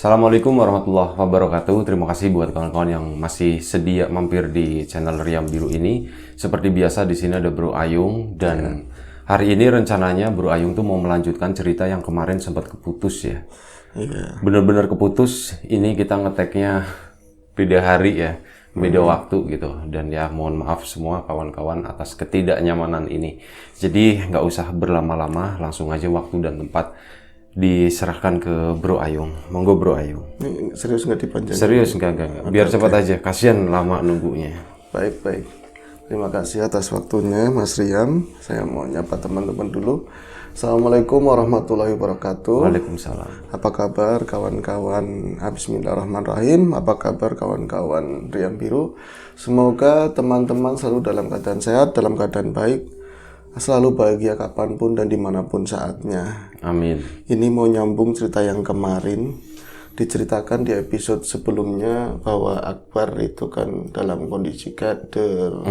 Assalamualaikum warahmatullahi wabarakatuh. Terima kasih buat kawan-kawan yang masih sedia mampir di channel Riam Biru ini. Seperti biasa di sini ada Bro Ayung dan hari ini rencananya Bro Ayung tuh mau melanjutkan cerita yang kemarin sempat keputus ya. Bener-bener keputus. Ini kita ngeteknya beda hari ya, beda waktu gitu. Dan ya mohon maaf semua kawan-kawan atas ketidaknyamanan ini. Jadi nggak usah berlama-lama, langsung aja waktu dan tempat diserahkan ke Bro Ayung. Monggo Bro Ayung. Ini serius nggak dipanjangin? Serius enggak. Biar cepat aja, kasihan lama nunggunya. Baik. Terima kasih atas waktunya Mas Riam. Saya mau nyapa teman-teman dulu. Assalamualaikum warahmatullahi wabarakatuh. Waalaikumsalam. Apa kabar kawan-kawan? Bismillahirrahmanirrahim. Apa kabar kawan-kawan Riam Biru? Semoga teman-teman selalu dalam keadaan sehat, dalam keadaan baik, selalu bahagia kapanpun dan dimanapun saatnya. Amin. Ini mau nyambung cerita yang kemarin diceritakan di episode sebelumnya bahwa Akbar itu kan dalam kondisi kader,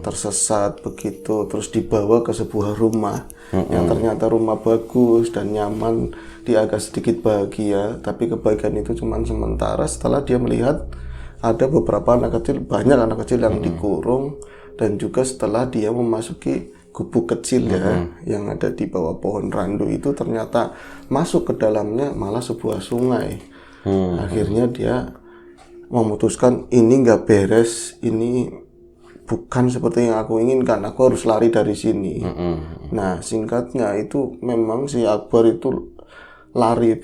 tersesat begitu, terus dibawa ke sebuah rumah yang ternyata rumah bagus dan nyaman, dia agak sedikit bahagia, tapi kebahagiaan itu cuma sementara setelah dia melihat ada beberapa anak kecil, banyak anak kecil yang dikurung, dan juga setelah dia memasuki gubuk kecil ya yang ada di bawah pohon randu itu, ternyata masuk ke dalamnya malah sebuah sungai. Akhirnya dia memutuskan ini nggak beres, ini bukan seperti yang aku inginkan, aku harus lari dari sini. Nah singkatnya itu memang si Akbar itu lari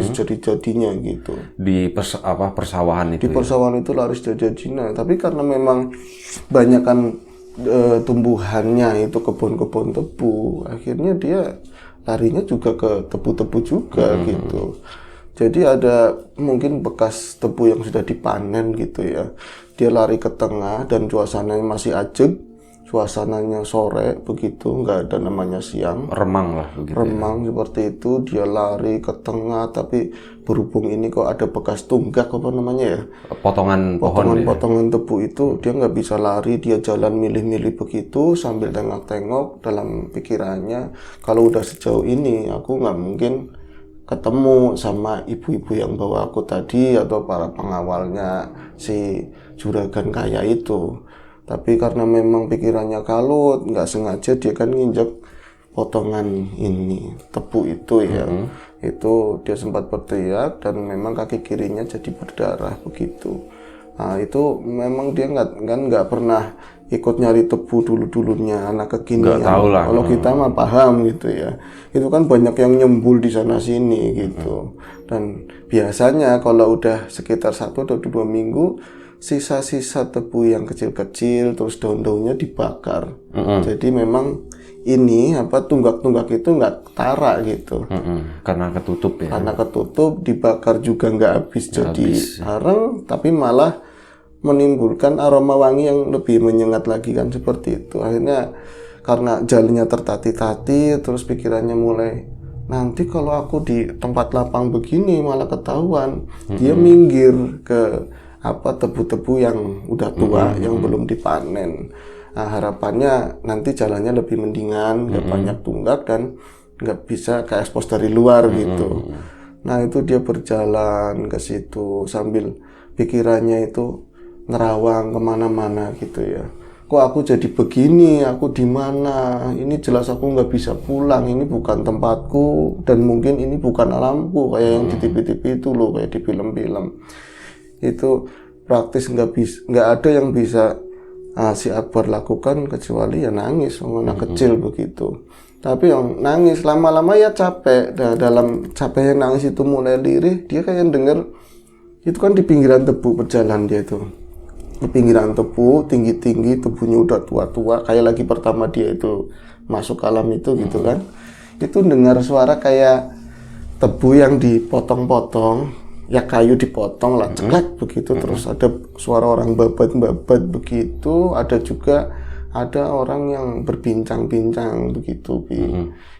sejadi-jadinya gitu Di persawahan itu. Di persawahan itu lari sejadi-jadinya, tapi karena memang banyak kan tumbuhannya itu kebun-kebun tebu, akhirnya dia larinya juga ke tebu-tebu juga gitu. Jadi ada mungkin bekas tebu yang sudah dipanen gitu ya. Dia lari ke tengah dan suasananya masih ajeg, suasananya sore begitu, nggak ada namanya siang. Remang lah begitu. Remang seperti itu, dia lari ke tengah, tapi berhubung ini kok ada bekas tunggak apa namanya ya, potongan tebu itu, dia nggak bisa lari, dia jalan milih-milih begitu sambil tengok-tengok dalam pikirannya, kalau udah sejauh ini aku nggak mungkin ketemu sama ibu-ibu yang bawa aku tadi atau para pengawalnya si juragan kaya itu. Tapi karena memang pikirannya kalut, nggak sengaja dia kan nginjek potongan ini tebu itu ya. Itu dia sempat berteriak dan memang kaki kirinya jadi berdarah begitu. Nah itu memang dia nggak pernah ikut nyari tebu dulunya anak kekinian. Nggak tahu lah. Kalau kita mah paham gitu ya. Itu kan banyak yang nyembul di sana sini gitu. Dan biasanya kalau udah sekitar 1 atau 2 minggu, sisa-sisa tebu yang kecil-kecil terus daun-daunnya dibakar. Jadi memang ini tunggak-tunggak itu nggak ketara gitu. Karena ketutup ya. Karena ketutup, dibakar juga nggak habis jadi arang, tapi malah menimbulkan aroma wangi yang lebih menyengat lagi kan seperti itu. Akhirnya karena jalannya tertati-tati, terus pikirannya mulai, nanti kalau aku di tempat lapang begini malah ketahuan. Dia minggir ke tebu-tebu yang udah tua yang belum dipanen. Nah, harapannya nanti jalannya lebih mendingan, nggak banyak tunggak dan nggak bisa ke ekspos dari luar gitu. Nah itu dia berjalan ke situ sambil pikirannya itu nerawang kemana-mana gitu ya. Kok aku jadi begini, aku di mana? Ini jelas aku nggak bisa pulang, ini bukan tempatku dan mungkin ini bukan alamku kayak yang di TV-TV itu loh, kayak di film-film. Itu praktis nggak ada yang bisa si Akbar lakukan kecuali ya nangis, anak kecil begitu. Tapi yang nangis lama-lama ya capek. Nah, dalam capeknya nangis itu mulai lirih, dia kayak denger itu kan di pinggiran tebu berjalan dia itu. Di pinggiran tebu tinggi-tinggi, tebunya udah tua-tua, kayak lagi pertama dia itu masuk alam itu gitu kan. Itu dengar suara kayak tebu yang dipotong-potong, ya kayu dipotong lah, ceklek begitu, terus ada suara orang babat begitu, ada orang yang berbincang-bincang begitu,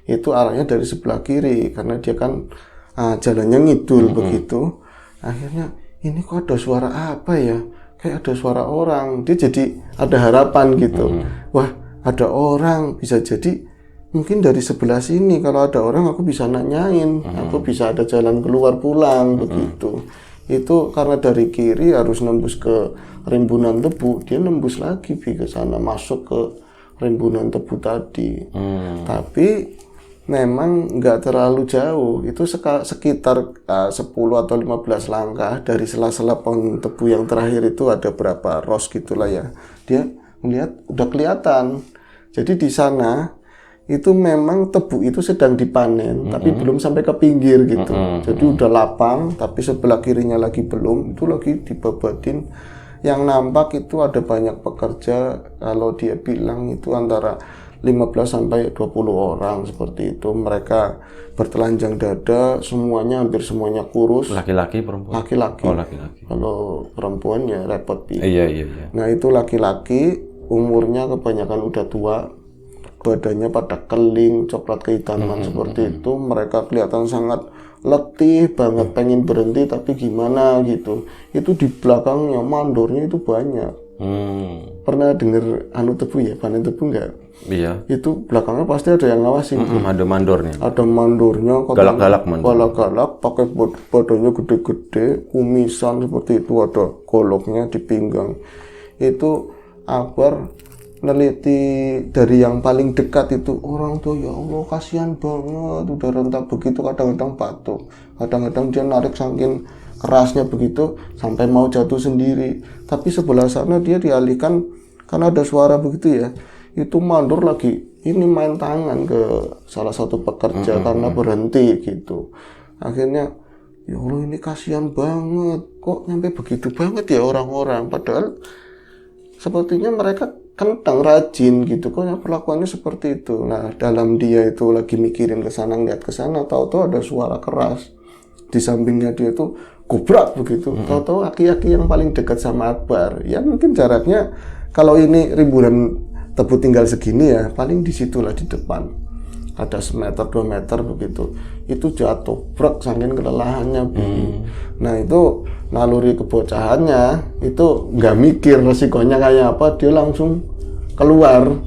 itu arahnya dari sebelah kiri karena dia kan jalannya ngidul begitu. Akhirnya ini kok ada suara apa ya, kayak ada suara orang, dia jadi ada harapan gitu. Wah ada orang, bisa jadi mungkin dari sebelah sini kalau ada orang aku bisa nanyain, aku bisa ada jalan keluar pulang begitu. Itu karena dari kiri harus nembus ke rimbunan tebu, dia nembus lagi ke sana, masuk ke rimbunan tebu tadi. Tapi memang nggak terlalu jauh, itu sekitar 10 atau 15 langkah dari sela-sela pohon tebu yang terakhir itu ada berapa ros gitulah ya. Dia melihat udah kelihatan. Jadi di sana itu memang tebu itu sedang dipanen, tapi belum sampai ke pinggir gitu. Jadi udah lapang, tapi sebelah kirinya lagi belum, itu lagi dibabatin. Yang nampak itu ada banyak pekerja, kalau dia bilang itu antara 15 sampai 20 orang seperti itu. Mereka bertelanjang dada, semuanya hampir semuanya kurus. Laki-laki perempuan? Laki-laki. Oh, laki-laki. Kalau perempuan ya repot. Iya. Nah itu laki-laki, umurnya kebanyakan udah tua, badannya pada keling, coklat kehitaman seperti itu. Mereka kelihatan sangat letih banget, pengen berhenti tapi gimana gitu. Itu di belakangnya mandornya itu banyak. Pernah dengar tebu ya, panen tebu enggak? Iya. Itu belakangnya pasti ada yang ngawasin. Ada mandornya. Ada mandornya, Galak-galak mandor. Galak-galak, pakai badannya gede-gede, kumisan seperti itu, ada goloknya di pinggang. Itu Akbar neliti dari yang paling dekat itu, orang tuh ya Allah kasihan banget, udah rentak begitu, kadang-kadang batuk, kadang-kadang dia narik saking kerasnya begitu sampai mau jatuh sendiri. Tapi sebelah sana dia dialihkan karena ada suara begitu ya, itu mandor lagi ini main tangan ke salah satu pekerja karena berhenti gitu. Akhirnya ya Allah ini kasihan banget, kok nyampe begitu banget ya orang-orang, padahal sepertinya mereka kentang rajin gitu, kok perlakuannya seperti itu. Nah dalam dia itu lagi mikirin ke sana, ngeliat ke sana, tahu-tahu ada suara keras di sampingnya dia itu gobrak begitu. Tahu-tahu aki-aki yang paling dekat sama Akbar, ya mungkin jaraknya kalau ini rimbunan tebu tinggal segini ya, paling disitulah di depan ada 1 meter 2 meter begitu, itu jatuh brek saking kelelahannya. Nah itu naluri kebocahannya itu nggak mikir resikonya kayak apa, dia langsung keluar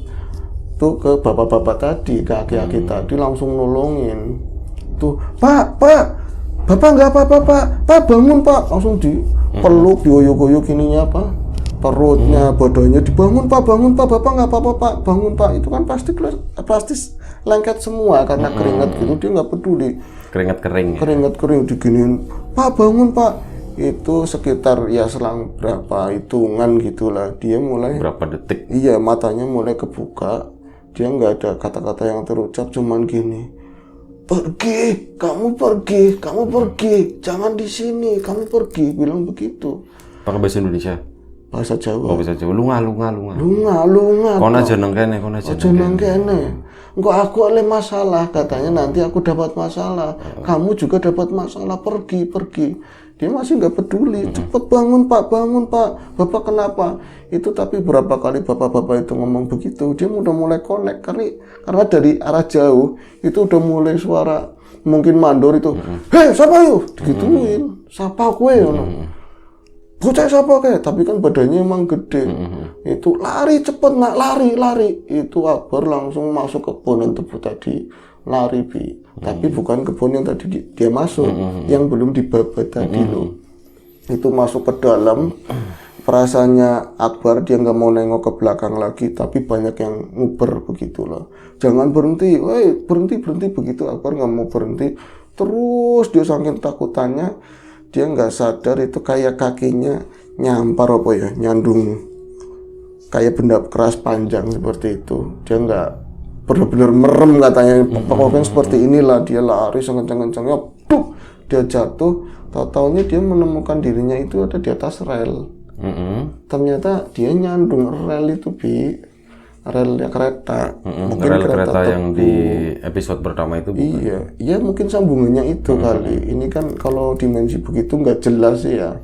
tuh ke bapak-bapak tadi, ke aki-aki tadi, langsung nolongin tuh, Pak bapak nggak apa-apa Pak bangun Pak, langsung dipeluk, dioyok-oyok ininya apa perutnya, badannya dibangun Pak, bangun Pak, bapak nggak apa-apa Pak, bangun Pak. Itu kan pasti lengket semua karena keringat gitu, dia nggak peduli. Keringat kering. Keringat kering diginiin, Pak bangun Pak. Itu sekitar ya selang berapa hitungan gitulah, dia mulai berapa detik. Iya, matanya mulai kebuka, dia nggak ada kata-kata yang terucap, cuman gini, pergi, kamu pergi, jangan di sini, kamu pergi, bilang begitu. Pakai bahasa Indonesia. Bahasa Jawa. Oh, bahasa Jawa. Lunga. Kon aja nang kene. Engko aku oleh masalah, katanya nanti aku dapat masalah. Kamu juga dapat masalah, pergi. Dia masih nggak peduli. Cepet bangun Pak. Bapak kenapa? Itu tapi berapa kali bapak-bapak itu ngomong begitu, dia udah mulai connect karena dari arah jauh itu udah mulai suara mungkin mandor itu. Hei, siapa yuk? Digituin. Siapa kue? Bocah siapa kayak, tapi kan badannya emang gede. Itu lari cepet nak, lari. Itu Akbar langsung masuk ke kebun tebu tadi, lari tapi bukan kebun yang tadi dia masuk, yang belum dibabat tadi loh. Itu masuk ke dalam, perasaannya Akbar dia nggak mau nengok ke belakang lagi, tapi banyak yang nguber begitulah. Jangan berhenti, berhenti begitu. Akbar nggak mau berhenti, terus dia saking takutannya. Dia nggak sadar itu kayak kakinya nyampar nyandung kayak benda keras panjang seperti itu. Dia nggak benar-benar merem katanya. Pokoknya seperti inilah, dia lari sekencang-kencangnya, dia jatuh. Tahu-taunya dia menemukan dirinya itu ada di atas rel. Ternyata dia nyandung rel itu relnya kereta. Mungkin rel kereta yang di episode pertama itu bukan? Iya mungkin sambungannya itu kali. Ini kan kalau dimensi begitu nggak jelas ya,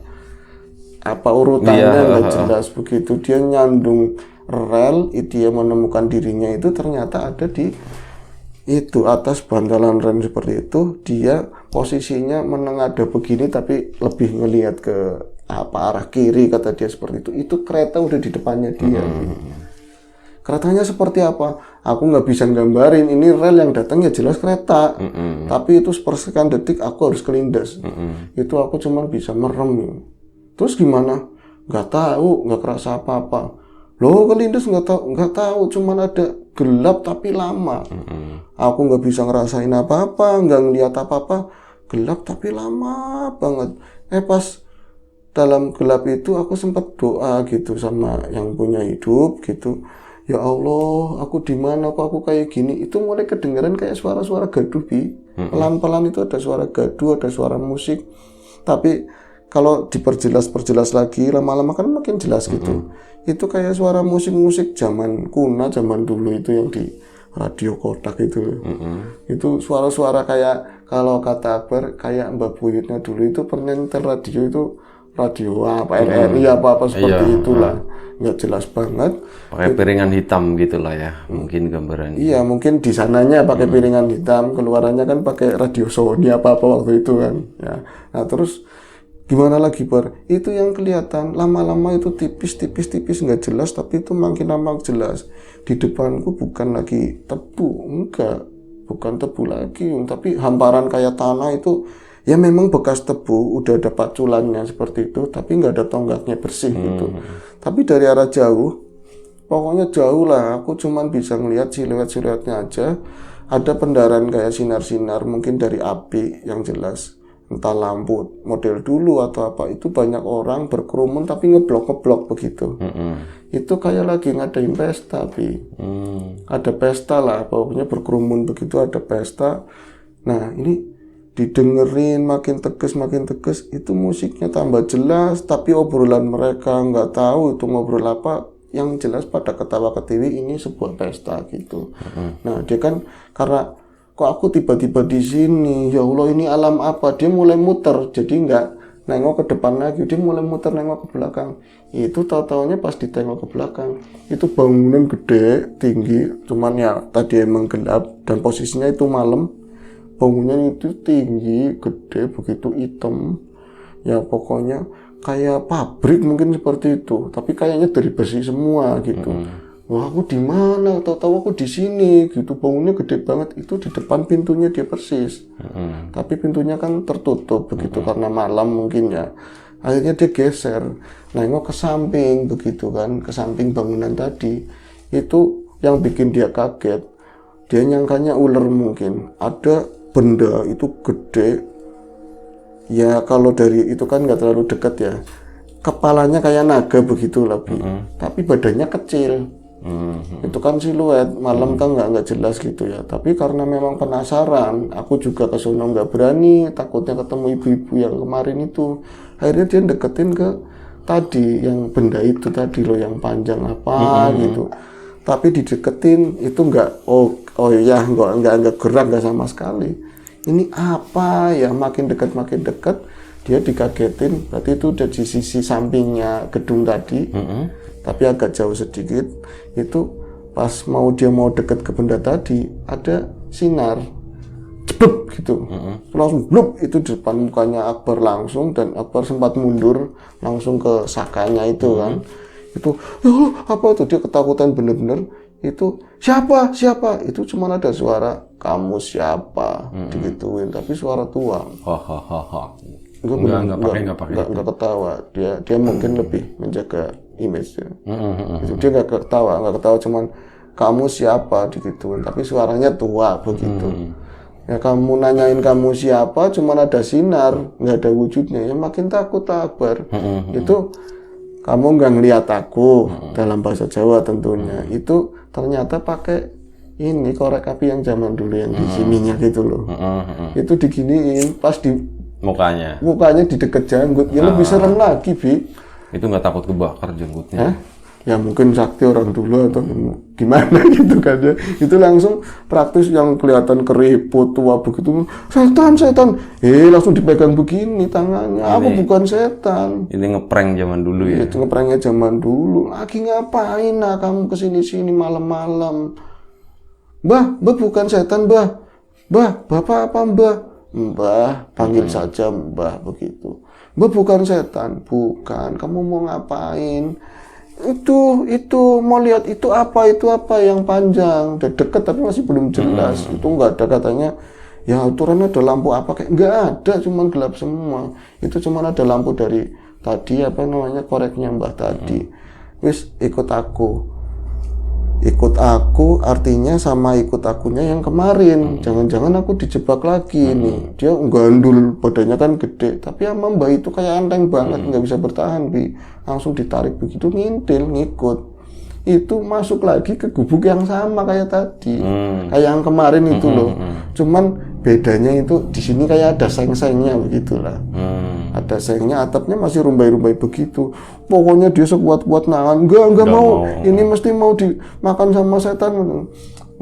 apa urutannya nggak jelas begitu. Dia nyandung rel, dia menemukan dirinya itu ternyata ada di itu atas bantalan rel seperti itu. Dia posisinya menengadah begini tapi lebih ngelihat ke arah kiri, kata dia seperti itu. Itu kereta udah di depannya dia. Keretanya seperti apa? aku nggak bisa gambarin ini rel yang datang ya jelas kereta. Tapi itu sepersekian detik aku harus kelindas. Itu aku cuma bisa merem. Terus gimana? Nggak tahu, nggak kerasa apa-apa. Loh, kelindas nggak tahu, cuman ada gelap tapi lama. Aku nggak bisa ngerasain apa-apa, nggak ngeliat apa-apa, gelap tapi lama banget. Pas dalam gelap itu aku sempat doa gitu sama yang punya hidup gitu. Ya Allah, aku di mana kok aku kayak gini? Itu mulai kedengeran kayak suara-suara gaduh, Bi. Pelan-pelan itu ada suara gaduh, ada suara musik. Tapi kalau diperjelas lagi, lama-lama kan makin jelas gitu. Itu kayak suara musik-musik zaman kuno, zaman dulu itu yang di radio kotak itu. Itu suara-suara kayak, kalau kata Akbar, kayak Mbak Buyutnya dulu itu penyentel radio itu, radio apa, RRI apa-apa seperti itulah. Nggak jelas banget. Pakai piringan hitam gitulah ya, mungkin gambarannya. Iya, mungkin di sananya pakai piringan hitam, keluarannya kan pakai radio Sony apa-apa waktu itu kan. Ya. Nah terus gimana lagi, Bar? Itu yang kelihatan lama-lama itu tipis nggak jelas, tapi itu makin lama jelas. Di depanku bukan lagi tebu, enggak, bukan tebu lagi, tapi hamparan kayak tanah itu. Ya memang bekas tebu, udah ada paculannya seperti itu, tapi nggak ada tonggaknya bersih gitu. Tapi dari arah jauh, pokoknya jauh lah, aku cuman bisa ngelihat siluet-siluetnya aja. Ada pendaran kayak sinar-sinar, mungkin dari api yang jelas. Entah lampu model dulu atau apa, itu banyak orang berkerumun tapi ngeblok begitu. Itu kayak lagi ngadain pesta, Bi. Ada pesta lah, pokoknya berkerumun begitu, ada pesta. Nah ini didengerin makin tegas, itu musiknya tambah jelas, tapi obrolan mereka nggak tahu itu ngobrol apa, yang jelas pada ketawa-ketiwi ini sebuah pesta gitu. Nah dia kan karena kok aku tiba-tiba di sini, ya Allah ini alam apa, dia mulai muter, jadi nggak nengok ke depan lagi, dia mulai muter nengok ke belakang. Itu tahu-taunya pas ditengok ke belakang, itu bangunan gede, tinggi, cuman ya tadi emang gelap dan posisinya itu malam. Bangunan itu tinggi, gede, begitu hitam. Ya pokoknya kayak pabrik mungkin seperti itu, tapi kayaknya dari besi semua gitu. Wah, aku di mana? Tahu-tahu aku di sini gitu. Bangunnya gede banget, itu di depan pintunya dia persis. Tapi pintunya kan tertutup begitu karena malam mungkin ya. Akhirnya dia geser, nengok ke samping begitu kan, ke samping bangunan tadi. Itu yang bikin dia kaget. Dia nyangkanya ular mungkin. Ada benda itu gede, ya kalau dari itu kan nggak terlalu dekat ya, kepalanya kayak naga begitu lah, tapi badannya kecil. Itu kan siluet, malam kan nggak jelas gitu ya, tapi karena memang penasaran, aku juga ke sono nggak berani, takutnya ketemu ibu-ibu yang kemarin itu. Akhirnya dia deketin ke tadi, yang benda itu tadi loh, yang panjang apa gitu. Tapi dideketin itu nggak, oh ya nggak gerak, nggak sama sekali. Ini apa ya, makin dekat dia dikagetin. Berarti itu udah di sisi sampingnya gedung tadi, tapi agak jauh sedikit. Itu pas dia mau dekat ke benda tadi, ada sinar cebluk gitu, langsung bluk, itu di depan mukanya Akbar langsung, dan Akbar sempat mundur langsung ke sakanya itu kan. Itu ya Allah, apa itu, dia ketakutan bener-bener. Itu siapa itu cuma ada suara, kamu siapa, digituin, tapi suara tua. Enggak ketawa, dia mungkin lebih menjaga image ya. Itu dia nggak ketawa, cuman kamu siapa, digituin, tapi suaranya tua begitu. Ya kamu nanyain kamu siapa, cuman ada sinar, nggak ada wujudnya, ya makin takut Akbar. Itu kamu nggak ngeliat aku, dalam bahasa Jawa tentunya. Itu ternyata pakai ini korek api yang zaman dulu yang di sininya gitu loh. Itu diginiin pas di mukanya di deket janggut. Ya lebih serem lagi, Bi. Itu nggak takut kebakar janggutnya? Ya mungkin sakti orang dulu atau gimana gitu kan ya. Itu langsung praktis yang kelihatan keriput tua begitu. Setan. Langsung dipegang begini tangannya. Aku bukan setan. Ini ngeprank zaman dulu ya. Itu ngepranknya zaman dulu. Lagi ngapain kamu kesini-sini malam-malam? Mbah bukan setan, Mbah. Bapak apa, Mbah? Mbah, panggil saja Mbah begitu. Mbah bukan setan, bukan. Kamu mau ngapain? itu mau lihat itu apa yang panjang, udah deket tapi masih belum jelas. Itu nggak ada katanya. Ya aturan ada lampu apa kayak nggak ada, cuman gelap semua. Itu cuman ada lampu dari tadi apa namanya koreknya Mbah tadi. Wis ikut aku artinya sama ikut akunya yang kemarin. Jangan-jangan aku dijebak lagi nih. Dia gandul, badannya kan gede, tapi sama Mbah itu kayak enteng banget, nggak bisa bertahan, langsung ditarik begitu, ngintil, ngikut. Itu masuk lagi ke gubuk yang sama kayak tadi, kayak yang kemarin itu loh. Cuman bedanya itu di sini kayak ada seng-sengnya begitulah. Ada sengnya, atapnya masih rumbai-rumbai begitu. Pokoknya dia sekuat-kuat nahan, enggak mau. Ini mesti mau dimakan sama setan.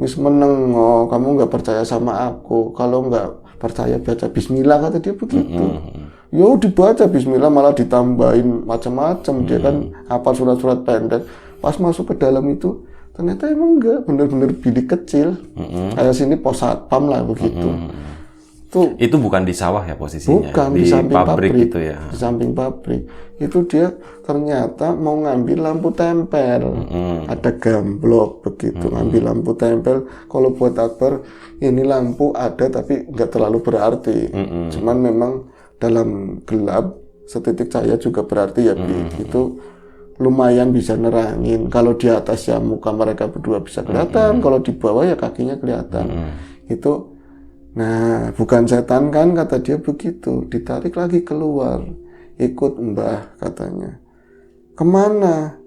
Wis meneng, oh, kamu nggak percaya sama aku. Kalau nggak percaya baca Bismillah, kata dia begitu. Yo dibaca Bismillah malah ditambahin macam-macam. Dia kan hafal surat-surat pendek. Pas masuk ke dalam itu ternyata emang enggak, bener-bener bilik kecil. Kayak sini pos satpam lah begitu. Itu bukan di sawah ya posisinya? Bukan, di samping pabrik gitu ya? Di samping pabrik. Itu dia ternyata mau ngambil lampu tempel. Ada gamblok begitu, ngambil lampu tempel. Kalau buat Akbar, ini lampu ada tapi nggak terlalu berarti. Cuman memang dalam gelap, setitik cahaya juga berarti ya, itu lumayan bisa nerangin. Kalau di atas ya muka mereka berdua bisa kelihatan, kalau di bawah ya kakinya kelihatan. Itu, nah bukan setan kan, kata dia begitu. Ditarik lagi keluar, ikut Mbah katanya. Kemana?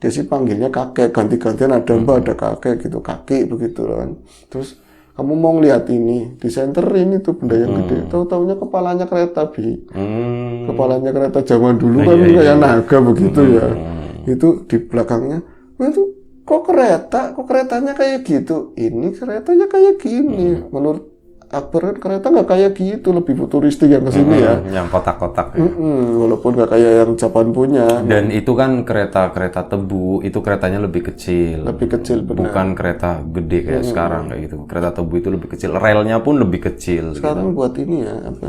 Dia sih panggilnya kakek, ganti-gantian ada Mbah, ada kakek gitu, kaki begitu kan. Terus kamu mau ngeliat ini, disenterin itu benda yang gede. Tahu-taunya kepalanya kereta, Kepalanya kereta zaman dulu kan kayak naga begitu ya. Itu di belakangnya, itu kok keretanya kayak gitu. Ini keretanya kayak gini. Menurut Akbar kan kereta nggak kayak gitu, lebih futuristik yang kesini ya. Yang kotak-kotak. Ya. Walaupun nggak kayak yang Japan punya. Dan itu kan kereta tebu, itu keretanya lebih kecil. Lebih kecil benar. Bukan kereta gede kayak sekarang kayak gitu. Kereta tebu itu lebih kecil, relnya pun lebih kecil. Sekarang gitu. buat ini ya, apa?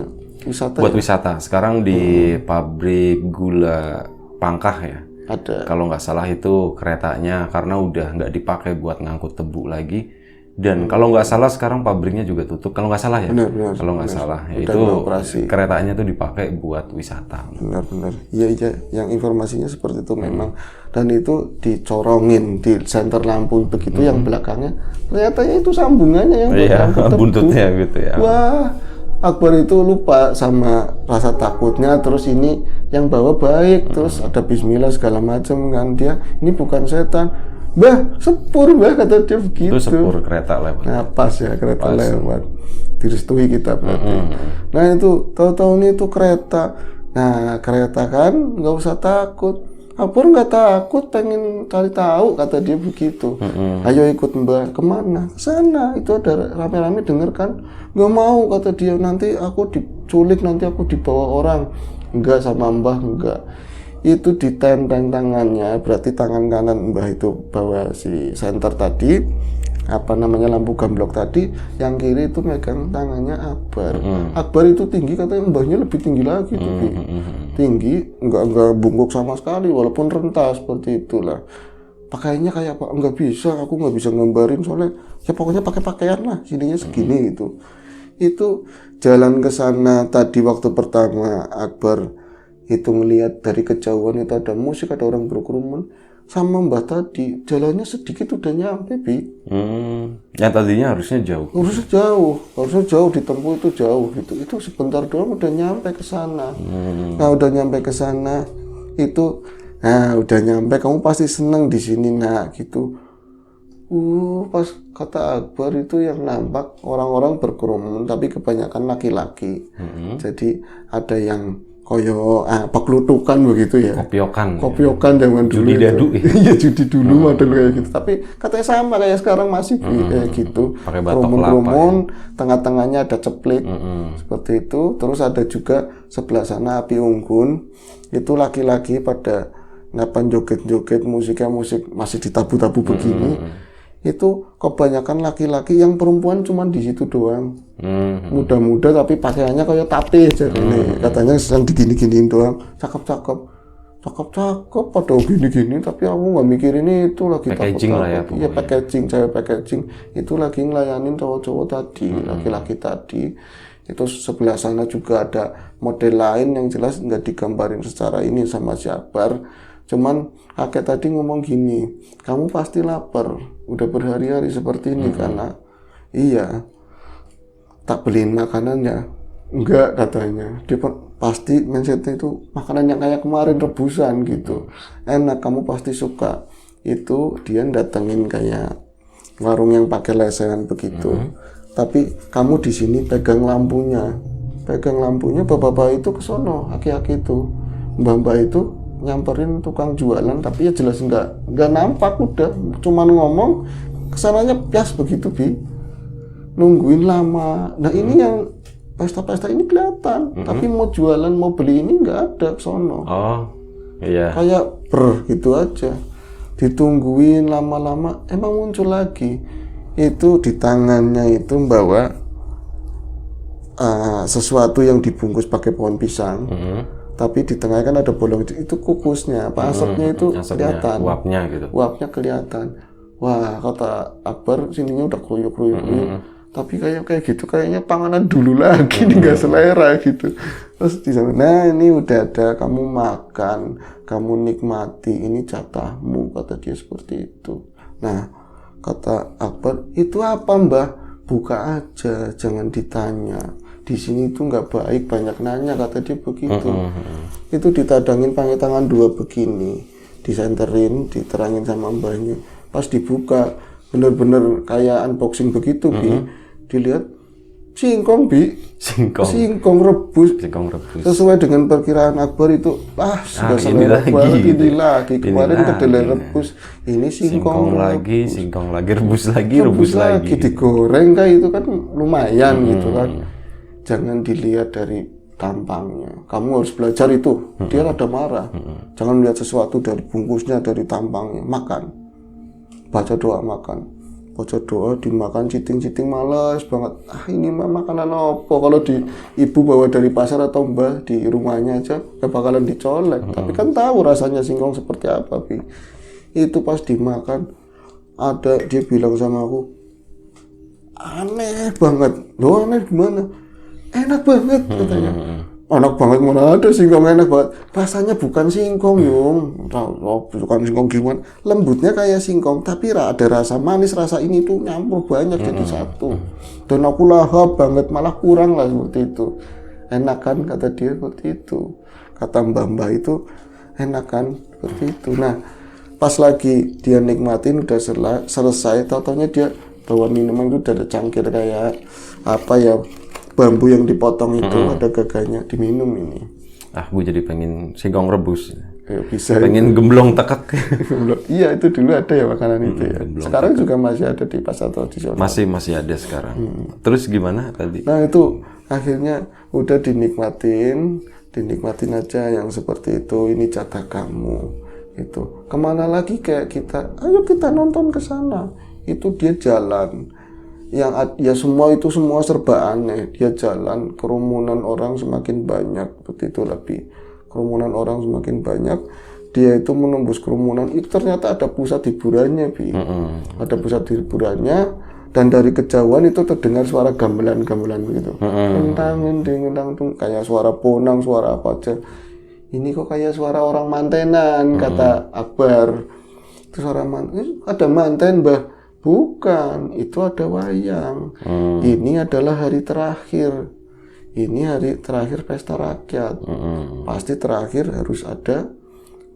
Wisata. Buat wisata. Sekarang di pabrik gula Pangkah ya. Ada. Kalau nggak salah itu keretanya karena udah nggak dipakai buat ngangkut tebu lagi. Dan kalau nggak salah sekarang pabriknya juga tutup. Kalau nggak salah ya. Benar. Kalau nggak salah Udah itu operasi. keretanya tuh dipakai buat wisata. Benar. Iya. Yang informasinya seperti itu memang. Dan itu dicorongin di senter lampu begitu yang belakangnya. Ternyata itu sambungannya yang buntutnya gitu ya. Wah. Akbar itu lupa sama rasa takutnya, terus ini yang bawa baik, terus ada Bismillah segala macam kan, dia ini bukan setan, Mbah sepur Mbah, kata dia begitu. Itu sepur kereta lewat. Nah pas ya kereta lewat, direstui kita berarti. Nah itu tahu-tahu ini itu kereta, nah kereta kan nggak usah takut. Akbar nggak takut, pengen cari tahu, kata dia begitu. Ayo ikut Mbah, kemana? Sana, itu ada rame-rame denger kan. Nggak mau, kata dia, nanti aku diculik, nanti aku dibawa orang. Enggak, sama Mbah enggak. Itu ditenteng tangannya, berarti tangan kanan Mbah itu bawa si senter tadi, apa namanya lampu gamblok tadi, yang kiri itu megang tangannya Akbar. Akbar itu tinggi, katanya Mbahnya lebih tinggi lagi tuh, tinggi, enggak bungkuk sama sekali, walaupun renta seperti itulah. Pakaiannya kayak apa? Enggak bisa, aku nggak bisa gambarin soalnya ya pokoknya pakai pakaian lah, sininya segini gitu. Itu jalan ke sana tadi waktu pertama Akbar itu melihat dari kejauhan itu ada musik, ada orang berkerumun. Sama Mbah tadi jalannya sedikit udah nyampe Yang tadinya harusnya jauh. Harusnya jauh ditempuh itu jauh gitu. Itu sebentar doang udah nyampe ke sana. Nah udah nyampe ke sana itu, nah udah nyampe, kamu pasti seneng di sini nak gitu. Pas kata Akbar itu yang nampak orang-orang berkerumun tapi kebanyakan laki-laki. Jadi ada yang koyo paklutukan begitu ya. Kopiokan zaman dulu. Judi dadu. Iya judi dulu model kayak gitu. Tapi katanya sama kayak sekarang masih kayak gitu. Kerumun-kerumun, tengah-tengahnya ada ceplik. Seperti itu. Terus ada juga sebelah sana api unggun. Itu laki-laki pada ngapain joget-joget, musiknya musik masih ditabu-tabu begini. Itu kebanyakan laki-laki, yang perempuan cuman di situ doang. Muda-muda tapi pakaiannya kayak tapis jadi katanya sedang digini-giniin doang, cakep-cakep. cakep-cakep pada gini-gini, tapi aku nggak mikirin itu lagi Packaging lah ya, iya packaging, cewek packaging itu lagi ngelayanin cowok-cowok tadi, laki-laki tadi. Itu sebelah sana juga ada model lain yang jelas nggak digambarin secara ini sama si Akbar. Cuman kakek tadi ngomong gini, kamu pasti lapar, udah berhari-hari seperti ini karena iya tak beliin makanannya. Enggak, katanya dia pasti mindsetnya itu makanan yang kayak kemarin rebusan gitu, enak, kamu pasti suka. Itu dia datengin kayak warung yang pakai lesehan begitu. Tapi kamu di sini pegang lampunya, bapak-bapak itu kesono, aki-aki itu, mbak-mbak itu nyamperin tukang jualan, tapi ya jelas nggak nampak, udah cuman ngomong kesananya bias begitu Bi, nungguin lama. Nah ini yang pesta-pesta ini kelihatan, tapi mau jualan mau beli ini nggak ada sono. Oh iya. Kayak gitu aja, ditungguin lama-lama, emang muncul lagi. Itu di tangannya itu bawa sesuatu yang dibungkus pakai pohon pisang, tapi di tengahnya kan ada bolong, itu kukusnya, asapnya itu kelihatan, uapnya kelihatan. Wah, kata Akbar, sininya udah kruyuk. Tapi kayak gitu, kayaknya panganan dulu lagi, nggak selera gitu. Terus di sana, nah ini udah ada, kamu makan, kamu nikmati, ini jatahmu, kata dia seperti itu. Nah, kata Akbar, itu apa Mbah? Buka aja, jangan ditanya. Di sini tuh nggak baik, banyak nanya, kata dia begitu. Itu ditadangin pakai tangan dua begini, disenterin, diterangin sama mbahnya. Pas dibuka, bener-bener kayak unboxing begitu, Bi. Dilihat singkong, Bi. Singkong rebus. Sesuai dengan perkiraan Akbar itu, sudah selera banget, ini lagi. Kemarin kedelai rebus, ini singkong lagi, rebus lagi. Digoreng kayak itu kan lumayan gitu kan. Jangan dilihat dari tampangnya. Kamu harus belajar itu. Dia rada marah. Jangan melihat sesuatu dari bungkusnya, dari tampangnya. Makan. Baca doa makan. Baca doa dimakan, citing-citing males banget. Ini mah makanan apa? Kalau ibu bawa dari pasar atau mbah di rumahnya aja gak bakalan dicolek. Tapi kan tahu rasanya singkong seperti apa, Bi. Itu pas dimakan, ada dia bilang sama aku, aneh banget. Loh, aneh gimana? Enak banget katanya. Enak banget, mana ada singkong enak banget. Rasanya bukan singkong, Yung. Bukan singkong gimana? Lembutnya kayak singkong, tapi ada rasa manis, rasa ini tuh nyampur banyak jadi satu. Dan aku lahap banget, malah kurang lah seperti itu. Enak kan, kata dia seperti itu. Kata mbah-mbah itu, enak kan, seperti itu. Nah, pas lagi dia nikmatin udah selesai, tau-taunya dia bawa minuman itu dari cangkir kayak apa ya, bambu yang dipotong itu, ada gagahnya, diminum ini. Gue jadi pengen singkong rebus. Bisa. Pengen gemblong tekak. Iya, itu dulu ada ya makanan itu ya. Sekarang tekak juga masih ada di pasar tradisional. Masih ada sekarang. Terus gimana tadi? Nah itu akhirnya udah dinikmatin aja yang seperti itu. Ini jatah kamu. Itu kemana lagi kayak kita? Ayo kita nonton ke sana. Itu dia jalan. Yang ya semua serba aneh. Dia jalan, kerumunan orang semakin banyak, seperti itu lebih. Kerumunan orang semakin banyak, dia itu menembus kerumunan, itu ternyata ada pusat hiburannya, Bi. Ada pusat hiburannya, dan dari kejauhan itu terdengar suara gamelan-gamelan begitu. Tentang kayak suara bonang, suara apa aja. Ini kok kayak suara orang mantenan, kata Akbar. Itu suara manten, ada manten, Mbah. Bukan, itu ada wayang. Ini adalah hari terakhir. Ini hari terakhir pesta rakyat. Pasti terakhir harus ada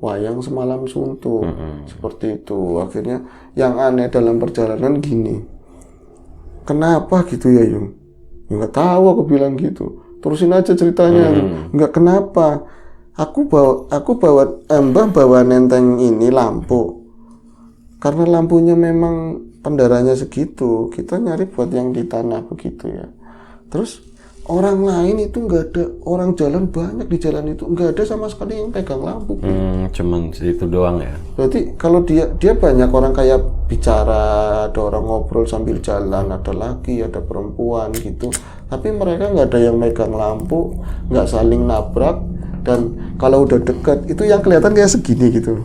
wayang semalam suntuk. Seperti itu. Akhirnya yang aneh dalam perjalanan gini. Kenapa gitu ya, Yung? Ya, nggak tahu, aku bilang gitu. Terusin aja ceritanya. Nggak kenapa. Mbah bawa nenteng ini lampu. Karena lampunya memang pendaranya segitu, kita nyari buat yang di tanah begitu ya. Terus orang lain itu nggak ada, orang jalan banyak di jalan itu nggak ada sama sekali yang pegang lampu. Cuman itu doang ya. Berarti kalau dia banyak orang kayak bicara, ada orang ngobrol sambil jalan, ada laki, ada perempuan gitu. Tapi mereka nggak ada yang megang lampu, nggak saling nabrak, Dan kalau udah dekat itu yang kelihatan kayak segini gitu.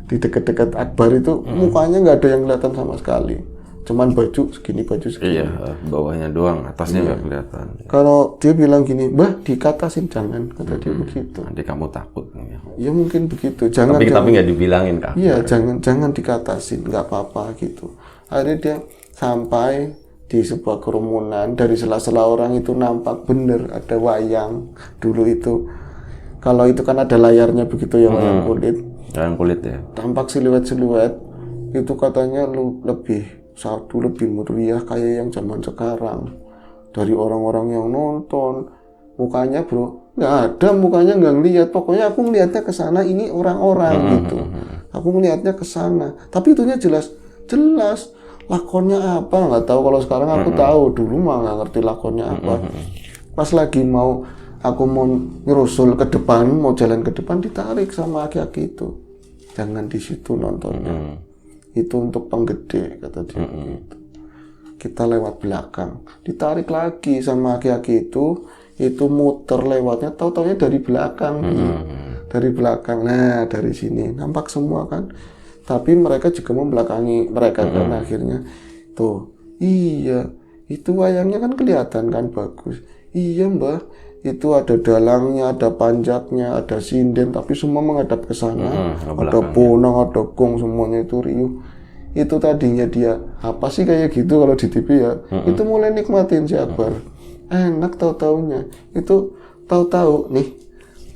Di dekat-dekat Akbar itu mukanya nggak ada yang kelihatan sama sekali. Cuman baju segini. Iya, bawahnya doang, atasnya nggak kelihatan. Kalau dia bilang gini, "Mbah, dikatasin jangan," kata dia begitu. Nanti kamu takut. Ya mungkin begitu. Jangan. Tapi nggak dibilangin Kak. Iya, jangan dikatasin, nggak apa-apa gitu. Akhirnya dia sampai di sebuah kerumunan, dari sela-sela orang itu nampak bener ada wayang dulu itu. Kalau itu kan ada layarnya begitu ya, wayang kulit. Wayang kulit ya. Tampak siluet-siluet itu katanya lebih meriah kayak yang zaman sekarang. Dari orang-orang yang nonton, mukanya bro nggak ada, mukanya nggak ngeliat. Pokoknya aku ngeliatnya ke sana, ini orang-orang gitu. Aku ngeliatnya ke sana, tapi itunya jelas lakonnya apa nggak tahu. Kalau sekarang aku tahu, dulu mah nggak ngerti lakonnya apa. Pas lagi aku mau ngerusul ke depan, mau jalan ke depan, ditarik sama aki-aki itu. Jangan di situ nontonnya. Itu untuk penggede, kata dia. Gitu. Kita lewat belakang, ditarik lagi sama aki-aki itu muter lewatnya, tahu-taunya dari belakang. Dari belakang, nah dari sini nampak semua kan. Tapi mereka juga membelakangi mereka kan akhirnya. Tuh, iya, itu wayangnya kan kelihatan kan bagus. Iya Mbah, itu ada dalangnya, ada panjatnya, ada sinden, tapi semua menghadap ke sana. Ada bonang, ada gong, semuanya itu riuh. Itu tadinya dia apa sih kayak gitu kalau di TV ya. Itu mulai nikmatin si Akbar. Enak tahu-taunya. Itu tahu-tahu nih.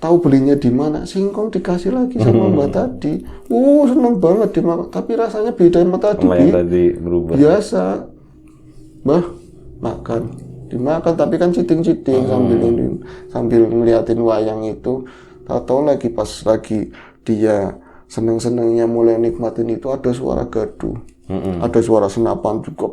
Tahu belinya di mana? Singkong dikasih lagi sama Mbak tadi. Seneng banget dimakan. Tapi rasanya beda sama tadi. Tadi berubah. Biasa. Mbah, makan. Dimakan tapi kan citing-citing sambil ngeliatin wayang itu. Tahu-tahu lagi pas lagi dia seneng-senengnya mulai nikmatin itu, ada suara gaduh. Ada suara senapan juga.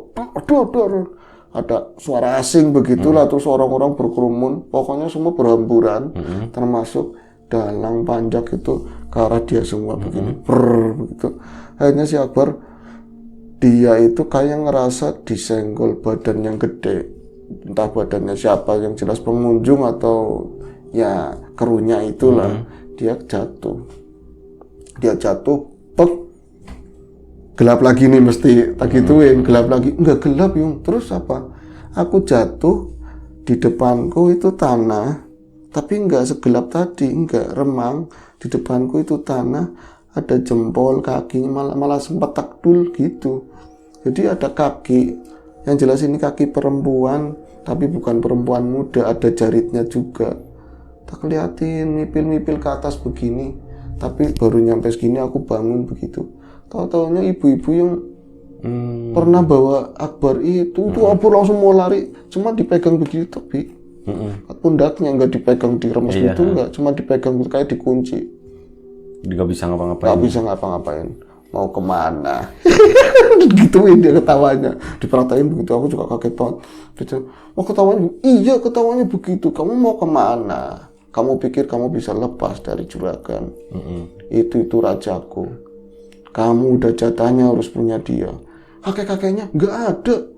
Ada suara asing begitulah. Terus orang-orang berkerumun, pokoknya semua berhamburan, termasuk dalang panjak itu ke arah dia semua begini, begitu. Akhirnya si Akbar, dia itu kayak ngerasa disenggol badan yang gede, entah badannya siapa, yang jelas pengunjung atau ya krunya itulah. Dia jatuh, pek, gelap lagi nih mesti tak gituin, gelap lagi, enggak gelap Yung. Terus apa? Aku jatuh, di depanku itu tanah, tapi enggak segelap tadi, enggak remang. Di depanku itu tanah, ada jempol, kakinya malah sempat takdul gitu. Jadi ada kaki, yang jelas ini kaki perempuan, tapi bukan perempuan muda, ada jaritnya juga. Tak keliatin, mipil-mipil ke atas begini. Tapi baru nyampe segini aku bangun begitu. Tahu-taunya ibu-ibu yang pernah bawa Akbar itu aku langsung mau lari, cuma dipegang begitu tapi pundaknya nggak dipegang diremes gitu, nggak, cuma dipegang kayak dikunci. Nggak bisa ngapa-ngapain. Nggak bisa ngapa-ngapain. Mau kemana? Gituin dia ketawanya, diperhatiin begitu. Aku juga kaget banget. Oh ketawanya, iya ketawanya begitu. Kamu mau kemana? Kamu pikir kamu bisa lepas dari juragan? Itu rajaku. Kamu udah jatahnya harus punya dia. Kakek-kakeknya nggak ada,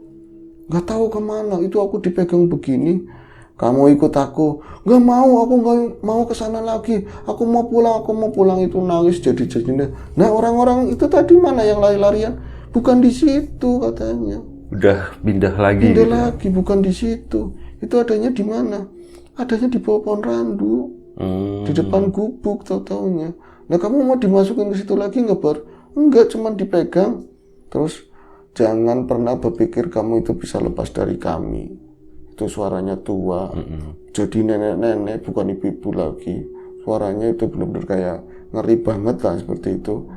nggak tahu kemana. Itu aku dipegang begini. Kamu ikut aku? Nggak mau, aku nggak mau ke sana lagi. Aku mau pulang. Itu nangis jadi. Nah orang-orang itu tadi mana yang lari-larian? Bukan di situ katanya. Udah pindah lagi. Lagi, bukan di situ. Itu adanya di mana? Adanya di bawah pohon randu, di depan gubuk tahu-taunya. Nah kamu mau dimasukin ke situ lagi nggak Bar? Enggak, cuma dipegang. Terus jangan pernah berpikir kamu itu bisa lepas dari kami. Itu suaranya tua, jadi nenek-nenek bukan ibu-ibu lagi. Suaranya itu benar-benar kayak ngeri banget lah seperti itu.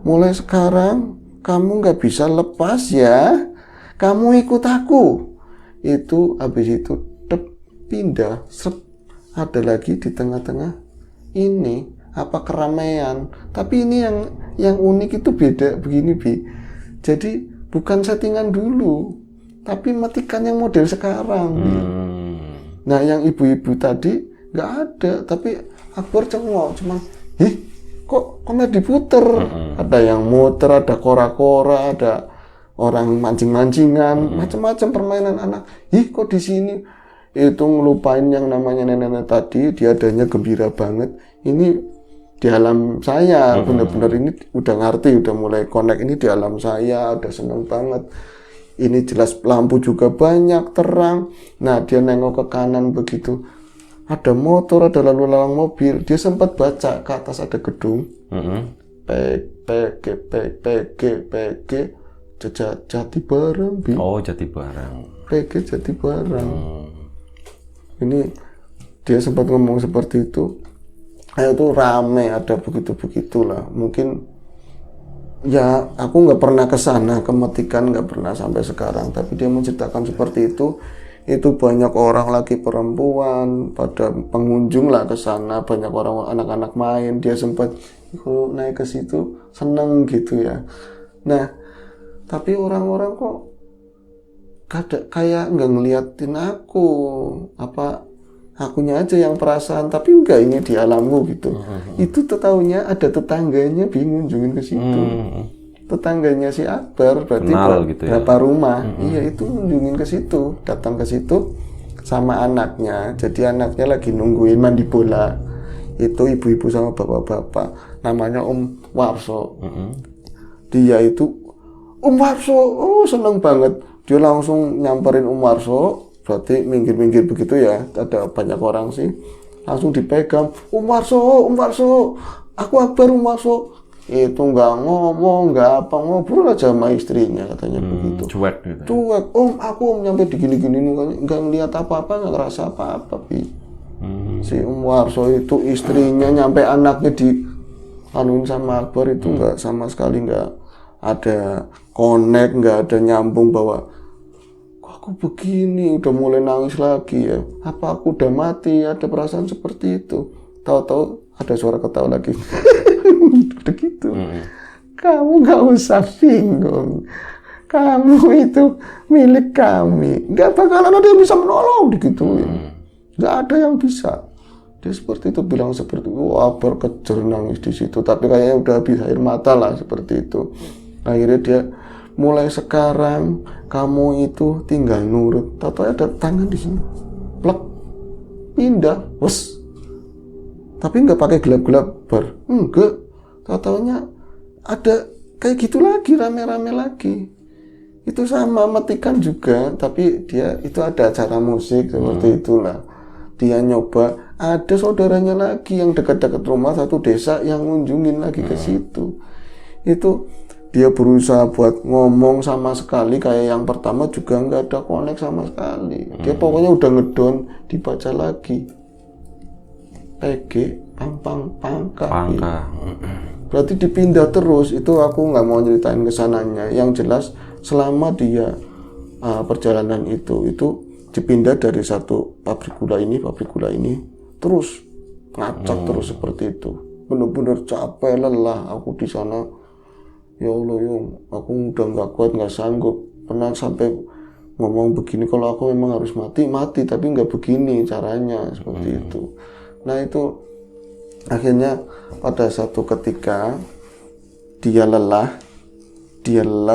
Mulai sekarang kamu nggak bisa lepas ya. Kamu ikut aku. Itu habis itu pindah, ada lagi di tengah-tengah ini apa keramaian. Tapi ini yang unik itu beda begini Bi. Jadi bukan settingan dulu, tapi matikan yang model sekarang. Nah yang ibu-ibu tadi nggak ada, tapi Akbar cengok cuma, kok nggak diputer? Ada yang muter, ada kora-kora, ada orang mancing-mancingan, macam-macam permainan anak. Kok di sini? itu ngelupain yang namanya nenek-nenek tadi, dia adanya gembira banget. Ini di alam saya, bener-bener ini udah ngerti, udah mulai connect, ini di alam saya, udah seneng banget. Ini jelas lampu juga banyak, terang. Nah, dia nengok ke kanan begitu. Ada motor, ada lalu lalang mobil. Dia sempat baca ke atas ada gedung. PG, Jati Barang. Oh, Jati Barang. PG Jati Barang. Ini dia sempat ngomong seperti itu. Ayo tuh rame, ada begitu-begitulah. Mungkin ya aku nggak pernah ke sana, ke Metikan nggak pernah sampai sekarang. Tapi dia menceritakan seperti itu. Itu banyak orang laki perempuan pada pengunjung lah ke sana, banyak orang anak-anak main. Dia sempat kalau naik ke situ seneng gitu ya. Nah, tapi orang-orang kok kayak nggak ngeliatin aku, apa akunya aja yang perasaan, tapi enggak, ini di alammu gitu. Itu taunya ada tetangganya bingung ngunjungin ke situ. Tetangganya si Akbar berarti gitu berapa rumah. Iya, itu ngunjungin ke situ, datang ke situ sama anaknya. Jadi anaknya lagi nungguin mandi bola. Itu ibu-ibu sama bapak-bapak, namanya Om Warso. Dia itu Om Warso, oh seneng banget. Dia langsung nyamperin Om Warso, berarti minggir-minggir begitu ya. Ada banyak orang sih, langsung dipegang. Om Warso, aku Akbar Om Warso. Itu nggak ngomong, nggak apa, ngobrol aja sama istrinya katanya begitu. Cuek gitu. Cuek, aku nyampe di gini-gini nggak ngeliat apa-apa, nggak ngerasa apa-apa, Si Om Warso itu istrinya nyampe anaknya di anuin sama Akbar itu nggak sama sekali, nggak ada connect, nggak ada nyambung bahwa kok aku begini, udah mulai nangis lagi ya. Apa aku udah mati? Ada perasaan seperti itu. Tahu-tahu ada suara ketawa lagi. Udah gitu. Kamu nggak usah bingung. Kamu itu milik kami. Nggak bakalan ada yang bisa menolong, digituin. Nggak ada yang bisa. Dia seperti itu, bilang seperti itu. Akbar kejer nangis di situ. Tapi kayaknya udah habis air mata lah seperti itu. Akhirnya dia mulai sekarang kamu itu tinggal nurut. Tahu ada tangan di sini. Plek. Pindah. Wes. Tapi nggak pakai gelap-gelap bar. Enggak. Tahu-taunya ada kayak gitu lagi, rame-rame lagi. Itu sama Metikan juga, tapi dia itu ada acara musik seperti itulah. Dia nyoba, ada saudaranya lagi yang dekat-dekat rumah, satu desa yang ngunjungin lagi ke situ. Itu dia berusaha buat ngomong sama sekali, kayak yang pertama juga nggak ada connect sama sekali. Dia pokoknya udah ngedon, dibaca lagi. PG, Pangka. Berarti dipindah terus. Itu aku nggak mau nyeritain kesananya. Yang jelas selama dia perjalanan itu dipindah dari satu pabrik gula ini terus ngacak terus seperti itu. Bener-bener capek, lelah aku di sana. Ya Allah, aku udah nggak kuat, nggak sanggup. Pernah sampai ngomong begini, kalau aku memang harus mati, tapi nggak begini caranya seperti itu. Nah itu akhirnya pada satu ketika dia lelah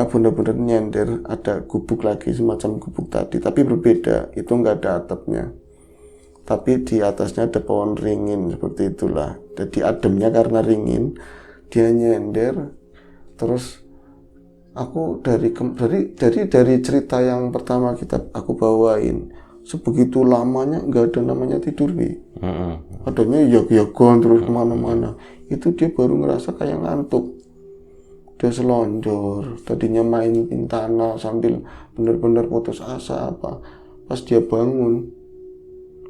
benar-benar nyender, ada gubuk lagi semacam gubuk tadi, tapi berbeda, itu nggak ada atapnya, tapi di atasnya ada pohon ringin seperti itulah. Jadi ademnya karena ringin, dia nyender. Terus aku dari cerita yang pertama aku bawain, sebegitu lamanya nggak ada namanya tidur nih. Adanya yak-yakan terus kemana-mana. Itu dia baru ngerasa kayak ngantuk. Dia selonjor, tadinya main tanah sambil benar-benar putus asa apa. Pas dia bangun,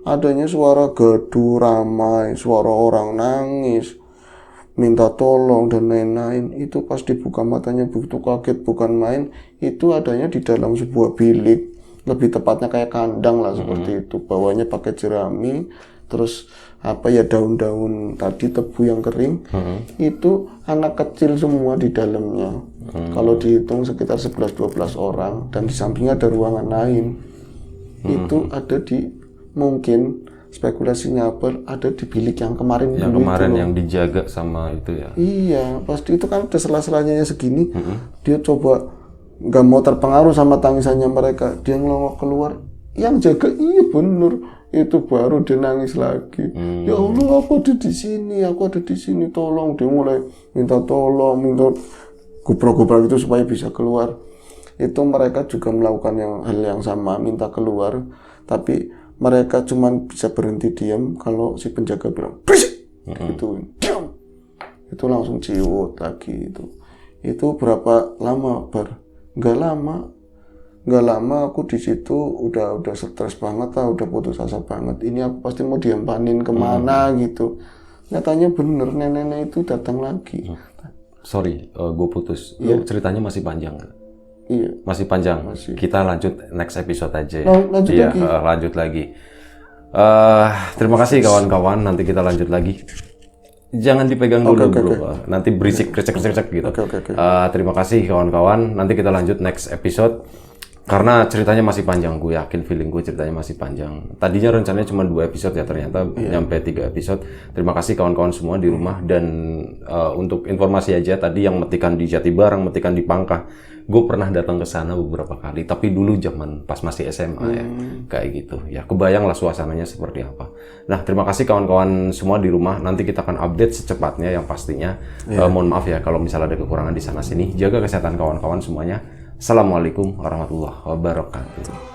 adanya suara gaduh ramai, suara orang nangis, minta tolong dan lain-lain. Itu pas dibuka matanya begitu kaget, bukan main. Itu adanya di dalam sebuah bilik, lebih tepatnya kayak kandang lah seperti itu. Bawahnya pakai jerami, terus daun-daun tadi, tebu yang kering. Itu anak kecil semua di dalamnya. Kalau dihitung sekitar 11-12 orang, dan di sampingnya ada ruangan lain. Itu ada di, mungkin spekulasinya ada di bilik yang kemarin yang dijaga sama itu ya. Iya, pasti itu kan ada sela-selanya segini. Dia coba nggak mau terpengaruh sama tangisannya mereka, dia ngelongok keluar. yang jaga iya bener, itu baru dia nangis lagi. Ya Allah, aku ada di sini, tolong. Dia mulai minta tolong, minta gubrak-gubrak itu supaya bisa keluar. Itu mereka juga melakukan hal yang sama, minta keluar, tapi mereka cuma bisa berhenti diam kalau si penjaga bilang berisik, gitu, diam. Itu langsung ciut lagi itu. Itu berapa lama, Bar? Nggak lama aku di situ udah stres banget lah, udah putus asa banget. Ini aku pasti mau diampanin kemana gitu. Nyatanya bener, nenek itu datang lagi. Sorry, gue putus. Lu ceritanya masih panjang nggak? Iya. Masih panjang. Masih. Kita lanjut next episode aja. Lanjut iya, lagi. Lanjut lagi. Terima kasih kawan-kawan. Nanti kita lanjut lagi. Jangan dipegang dulu, bro. Nanti berisik, krecek gitu. Oke. Terima kasih kawan-kawan. Nanti kita lanjut next episode. Karena ceritanya masih panjang, gue yakin feeling gue ceritanya masih panjang. Tadinya rencananya cuma 2 episode ya, ternyata nyampe 3 episode. Terima kasih kawan-kawan semua di rumah. Dan untuk informasi aja, tadi yang metikan di Jatibarang, metikan di Pangkah, gue pernah datang ke sana beberapa kali. Tapi dulu zaman pas masih SMA ya, kayak gitu. Ya kebayang lah suasananya seperti apa. Nah, terima kasih kawan-kawan semua di rumah. Nanti kita akan update secepatnya yang pastinya. Mohon maaf ya kalau misalnya ada kekurangan di sana sini. Jaga kesehatan kawan-kawan semuanya. Assalamualaikum warahmatullahi wabarakatuh.